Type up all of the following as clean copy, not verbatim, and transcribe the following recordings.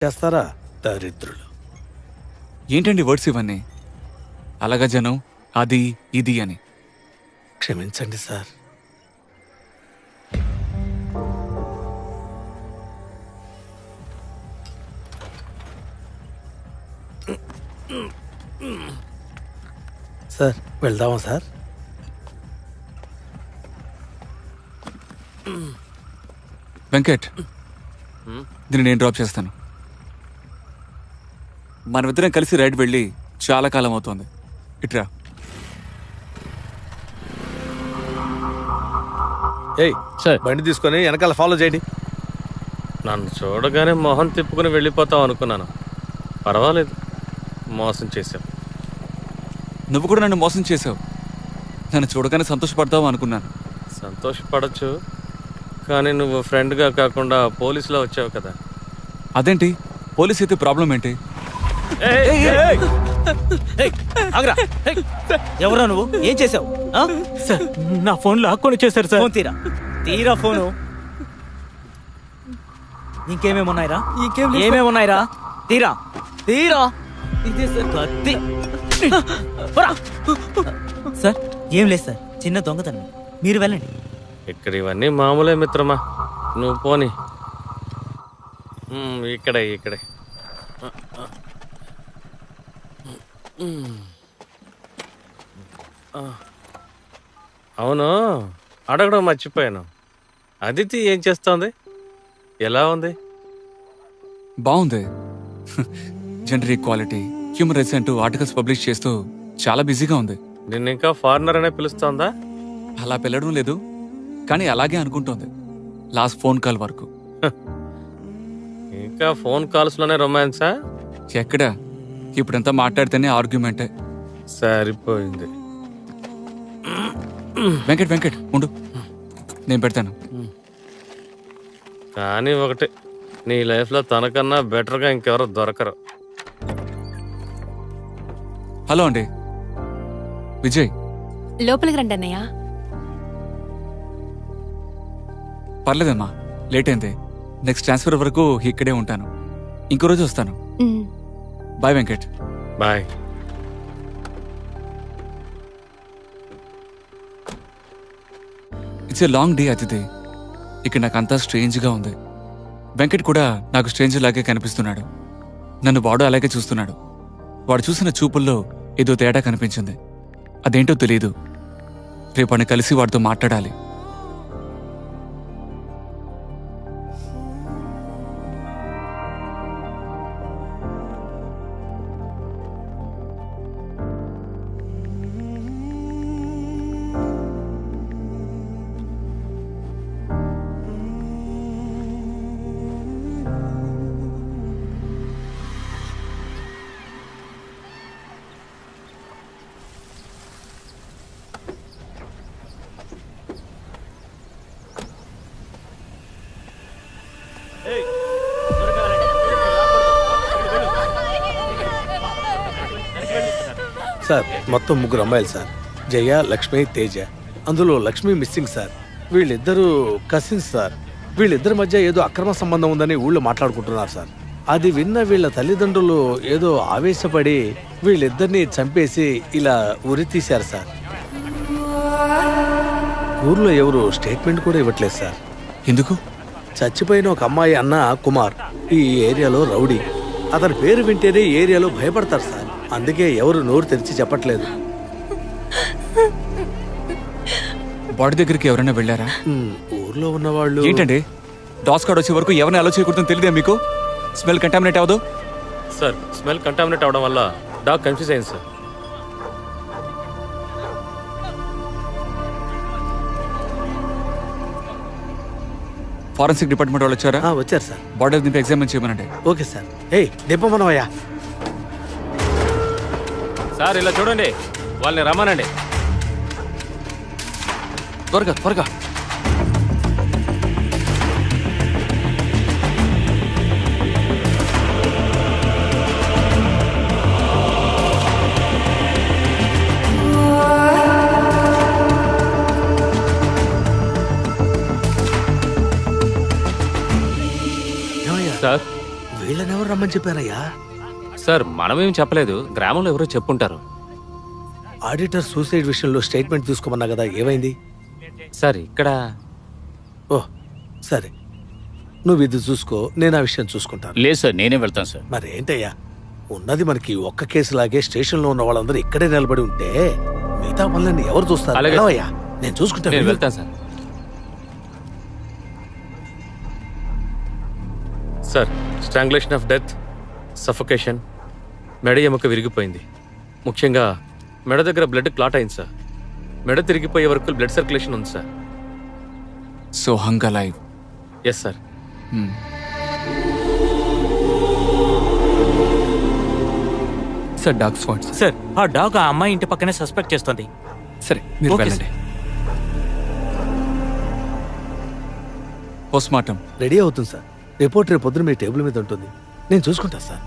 చేస్తారా దరిద్రులు. ఏంటండి వర్డ్స్ ఇవన్నీ? అలాగా జనం అది ఇది అని. క్షమించండి సార్. సార్ వెళ్దామా సార్? వెంకట్, దీన్ని నేను డ్రాప్ చేస్తాను. మనమిద్దరం కలిసి రైడ్ వెళ్ళి చాలా కాలం అవుతోంది. ఇట్రా. ఏయ్ సార్, బండి తీసుకొని వెనకాల ఫాలో చేయండి. నన్ను చూడగానే మొహం తిప్పుకుని వెళ్ళిపోతాం అనుకున్నాను. పర్వాలేదు, మోసం చేశావు. నువ్వు కూడా నన్ను మోసం చేసావు. నన్ను చూడగానే సంతోషపడతావు అనుకున్నాను. సంతోషపడచ్చు, కానీ నువ్వు ఫ్రెండ్గా కాకుండా పోలీసులో వచ్చావు కదా. అదేంటి? పోలీస్ అయితే ప్రాబ్లం ఏంటి? ఎవరా నువ్వు? ఏం చేసావు? సార్, నా ఫోన్ లాక్కొని చేశారు సార్. ఫోన్ తీరా, తీరా ఫోను. ఇంకేమేమున్నాయిరా? ఏమేమున్నాయిరా? తీరా, తీరా. ఇదే సార్ కత్తి. సార్ ఏం లేదు సార్, చిన్న దొంగతనం. మీరు వెళ్ళండి. ఇక్కడ ఇవన్నీ మామూలే మిత్రమా, నువ్వు పోని. ఇక్కడే ఇక్కడే. అవును, అడగడం మర్చిపోయాను. అదితి ఏం చేస్తోంది? ఎలా ఉంది? బాగుంది. జెండర్ ఈక్వాలిటీ, హ్యూమన్ రైట్స్ అంటూ ఆర్టికల్స్ పబ్లిష్ చేస్తూ చాలా బిజీగా ఉంది. నిన్ను ఇంకా ఫారినర్ అనే పిలుస్తోందా? అలా పిలవడం లేదు, కానీ అలాగే అనుకుంటోంది లాస్ట్ ఫోన్ కాల్ వరకు. ఇంకా ఫోన్ కాల్స్ లోనే రొమాన్సా? ఎక్కడా, ఇప్పుడంతా మాట్లాడితేనే ఆర్గ్యుమెంటే. సరిపోయింది. వెంకట్ వెంకట్ ఉండు, నేను పెడతాను. కానీ ఒకటి, నీ లైఫ్లో తనకన్నా బెటర్గా ఇంకెవరో దొరకరు. హలో అండి, విజయ్. లోపలికి రండి అన్నయ్య. పర్లేదమ్మా, లేట్ అయింది. నెక్స్ట్ ట్రాన్స్ఫర్ వరకు ఇక్కడే ఉంటాను. ఇంకో రోజు వస్తాను. Bye Venkat. Bye. It's a long day అతిథి. ఇక్కడ నాకు అంతా స్ట్రేంజ్గా ఉంది. వెంకట్ కూడా నాకు స్ట్రేంజ్ లాగే కనిపిస్తున్నాడు. నన్ను వాడు అలాగే చూస్తున్నాడు. వాడు చూసిన చూపుల్లో ఏదో తేడా కనిపించింది. అదేంటో తెలియదు. రేపని కలిసి వాడితో మాట్లాడాలి. సార్ మొత్తం 3 అమ్మాయిలు సార్. జయ, లక్ష్మి, తేజ. అందులో లక్ష్మి మిస్సింగ్ సార్. వీళ్ళిద్దరూ కసిన్స్ సార్. వీళ్ళిద్దరి మధ్య ఏదో అక్రమ సంబంధం ఉందని ఊళ్ళో మాట్లాడుకుంటున్నారు సార్. అది విన్న వీళ్ళ తల్లిదండ్రులు ఏదో ఆవేశపడి వీళ్ళిద్దరిని చంపేసి ఇలా ఉరి తీశారు సార్. ఊర్లో ఎవరు స్టేట్మెంట్ కూడా ఇవ్వట్లేదు సార్. ఎందుకు? చచ్చిపోయిన ఒక అమ్మాయి అన్న కుమార్ ఈ ఏరియాలో రౌడీ. అతని పేరు వింటేనే ఏరియాలో భయపడతారు సార్. అందుకే ఎవరు నోరు తెరిచి చెప్పట్లేదు. బాడీ దగ్గరికి ఎవరైనా వెళ్ళారా? ఊర్లో ఉన్నవాళ్ళు. ఏంటండి, డాస్ కార్డ్ వచ్చే వరకు ఎవరిని అలో చేయకూడదని తెలియదే మీకు? స్మెల్ కంటామినేట్ అవ్వదు సార్? స్మెల్ కంటామినేట్ అవడం వల్ల డాగ్ కన్ఫ్యూజ్ అయింది సార్. ఫారెన్సిక్ డిపార్ట్మెంట్ వాళ్ళు వచ్చారా? వచ్చారు సార్. బాడీ దింపి ఎగ్జామిన్ చేయమనండి. Okay sir. ఏయ్ దింపమనవయ్యా. సార్ ఇలా చూడండి, వాళ్ళని రమ్మనండి. త్వరగా త్వరగా. సార్ వీళ్ళని ఎవరు రమ్మని చెప్పారయ్యా. సార్ మనమేం చెప్పలేదు, గ్రామంలో ఎవరో చెప్పుంటారు. ఆడిటర్ సూసైడ్ విషయంలో స్టేట్మెంట్ తీసుకోమన్నా కదా, ఏమైంది? సార్ ఇక్కడ ఓ సరే, నువ్వు ఇది చూసుకో, నేను ఆ విషయం చూసుకుంటాను. లేదు సార్, నేనే వెళ్తాను సార్. మరి ఏంటయ్యా, ఉన్నది మనకి ఒక్క కేసులాగే స్టేషన్లో ఉన్న వాళ్ళందరూ ఇక్కడే నిలబడి ఉంటే మిగతా పనులన్నీ ఎవరు చూస్తారు? అలాగే. వెళ్ళవయ్యా, నేను చూసుకుంటాను. నేను వెళ్తాను sir. Sir, strangulation of death, suffocation, మెడ ఎముక విరిగిపోయింది. ముఖ్యంగా మెడ దగ్గర బ్లడ్ క్లాట్ అయింది సార్. మెడ తిరిగిపోయే వరకు బ్లడ్ సర్క్యులేషన్ ఉంది sir. So hung alive. Yes sir. Sir dog spots. Sir ఆ డాగ్ ఆ అమ్మాయి ఇంటి పక్కనే సస్పెక్ట్ చేస్తుంది. సరే మీరు ఓకే వెళ్ళండి. పోస్ట్ మార్టం రెడీ అవుతుంది సార్. రిపోర్ట్ రేపు పొద్దున మీ టేబుల్ మీద ఉంటుంది, నేను చూసుకుంటా సార్.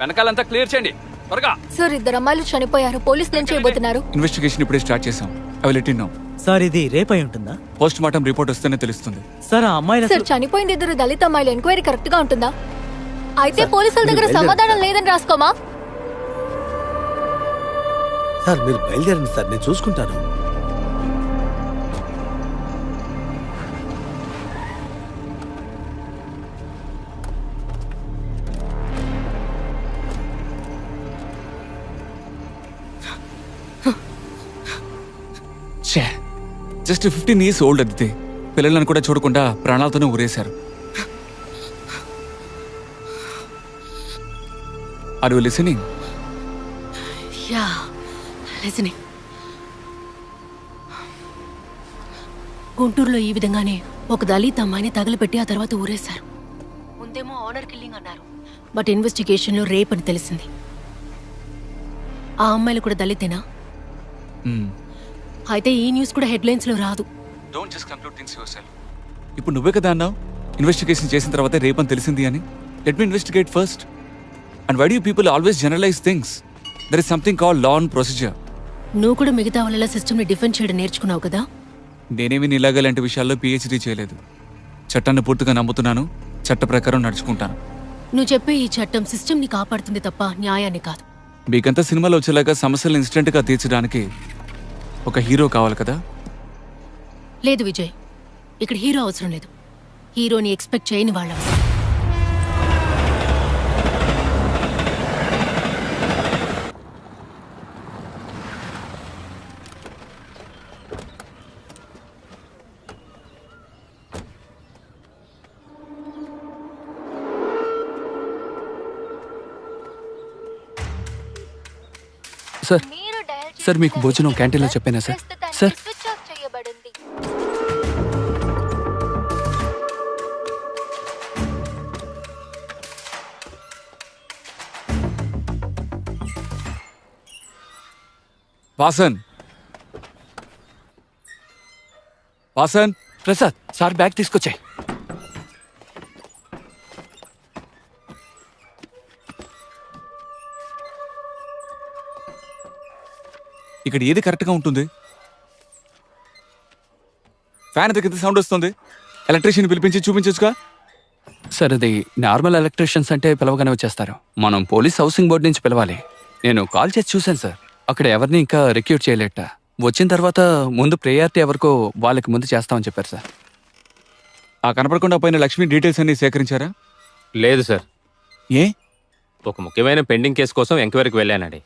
వెనకాలంతా క్లియర్ చేయండి త్వరగా. సార్, 2 అమ్మాయిలు చనిపోయారు. పోలీసులు ఏం చేయబోతున్నారు? ఇన్వెస్టిగేషన్ ఇప్పుడే స్టార్ట్ చేసాం. I will let you know. Sir ఇది రేపై ఉంటుందా? పోస్ట్ మార్టం రిపోర్ట్ వస్తేనే తెలుస్తుంది. సార్ ఆ అమ్మాయిలు సార్, చనిపోయింది 2 దళిత అమ్మాయిలు. ఎంక్వైరీ కరెక్ట్ గా ఉంటుందా? అయితే సార్, పోలీసుల దగ్గర మీరు సమాధానం లేదని రాసుకోమా? సార్ మీరు బయలుదేరండి సార్, నేను చూసుకుంటాను. జస్ట్ 15 years ఓల్డ్ అదితే పిల్లలను కూడా చూడకుండా ప్రాణాలతోనే ఊరేశారు. Are you listening? Yeah, listening. గుంటూరులో ఈ విధంగానే ఒక దళిత అమ్మాయిని తగలబెట్టి ఆ తర్వాత ఊరేశారు. ముందేమో ఆనర్ కిల్లింగ్ అన్నారు, బట్ ఇన్వెస్టిగేషన్ లో రేప్ అని తెలిసింది. ఆ అమ్మాయిలు కూడా దళితేనా? అయితే ఈ న్యూస్ కూడా హెడ్లైన్స్ లో రాదు. Don't just conclude things yourself. ఇప్పుడు నువ్వే కదా అన్నావు ఇన్వెస్టిగేషన్ చేసిన తర్వాత రేప్ అని తెలిసింది అని. Let me investigate first. And why do you people always generalise things? There is something called law and procedure. నువ్వు కూడా మిగతా వాళ్ళ సిస్టమ్ ని డిఫెండ్ చేయడం నేర్చుకున్నావు కదా? నేనేమి నీలాగా లాంటి విషయాల్లో పిహెచ్డీ చేయలేదు. చట్టాన్ని పూర్తిగా నమ్ముతున్నాను, చట్ట ప్రకారం నడుచుకుంటాను. నువ్వు చెప్పే ఈ చట్టం సిస్టమ్ ని కాపాడుతుంది తప్ప న్యాయాన్ని కాదు. మీకంతా సినిమాలో వచ్చేలాగా సమస్యలను ఇన్స్టెంట్గా తీర్చడానికి ఒక హీరో కావాలి కదా? లేదు విజయ్, ఇక్కడ హీరో అవసరం లేదు. హీరోని ఎక్స్పెక్ట్ చేయని వాళ్ళ అవసరం. సార్ సార్ మీకు భోజనం క్యాంటీన్లో చెప్పానా sir? Sir Vasan, Vasan. Prasad, sir bag తీసుకొచ్చాయి. ఇక్కడ ఏది కరెక్ట్గా ఉంటుంది? ఫ్యాన్ దగ్గర సౌండ్ వస్తుంది. ఎలక్ట్రీషియన్ పిలిపించి చూపించొచ్చుగా. సార్ అది నార్మల్ ఎలక్ట్రీషియన్స్ అంటే పిలవగానే వచ్చేస్తారు. మనం పోలీస్ హౌసింగ్ బోర్డు నుంచి పిలవాలి. నేను కాల్ చేసి చూశాను సార్, అక్కడ ఎవరిని ఇంకా రిక్రూట్ చేయలేట. వచ్చిన తర్వాత ముందు ప్రయారిటీ ఎవరికో వాళ్ళకి ముందు చేస్తామని చెప్పారు సార్. ఆ కనపడకుండా పోయిన లక్ష్మి డీటెయిల్స్ అన్ని సేకరించారా? లేదు సార్, ఏ? ఒక ముఖ్యమైన పెండింగ్ కేసు కోసం ఎంక్వైరీకి వెళ్ళానండి.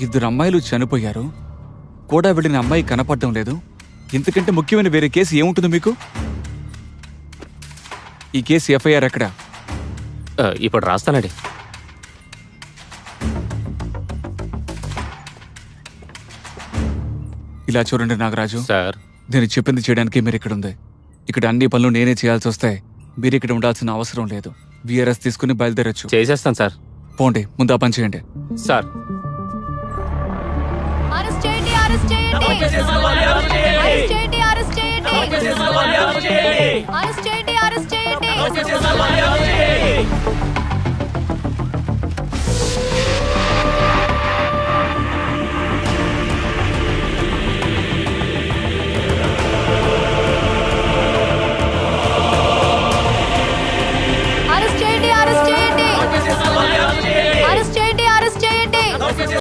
ఇద్దరు అమ్మాయిలు చనిపోయారు, కూడా వెళ్ళిన అమ్మాయి కనపడడం లేదు. ఇంతకంటే ముఖ్యమైన వేరే కేసు ఏముంటుంది మీకు? ఈ కేసు ఎఫ్ఐఆర్ ఎక్కడ? ఇప్పుడు రాస్తానండి. ఇలా చూడండి నాగరాజు సార్, నేను చెప్పింది చేయడానికి మీరు ఇక్కడ ఉంది. ఇక్కడ అన్ని పనులు నేనే చేయాల్సి వస్తాయి. మీరు ఇక్కడ ఉండాల్సిన అవసరం లేదు. విఆర్ఎస్ తీసుకుని బయలుదేరొచ్చు. చేసేస్తాను సార్. పోండి, ముందు ఆ పని చేయండి. సార్, అరెస్ట్ చేయండి, అరెస్ట్ చేయండి, అరెస్ట్ చేయండి, అరెస్ట్ చేయండి, అరెస్ట్ చేయండి, అరెస్ట్ చేయండి.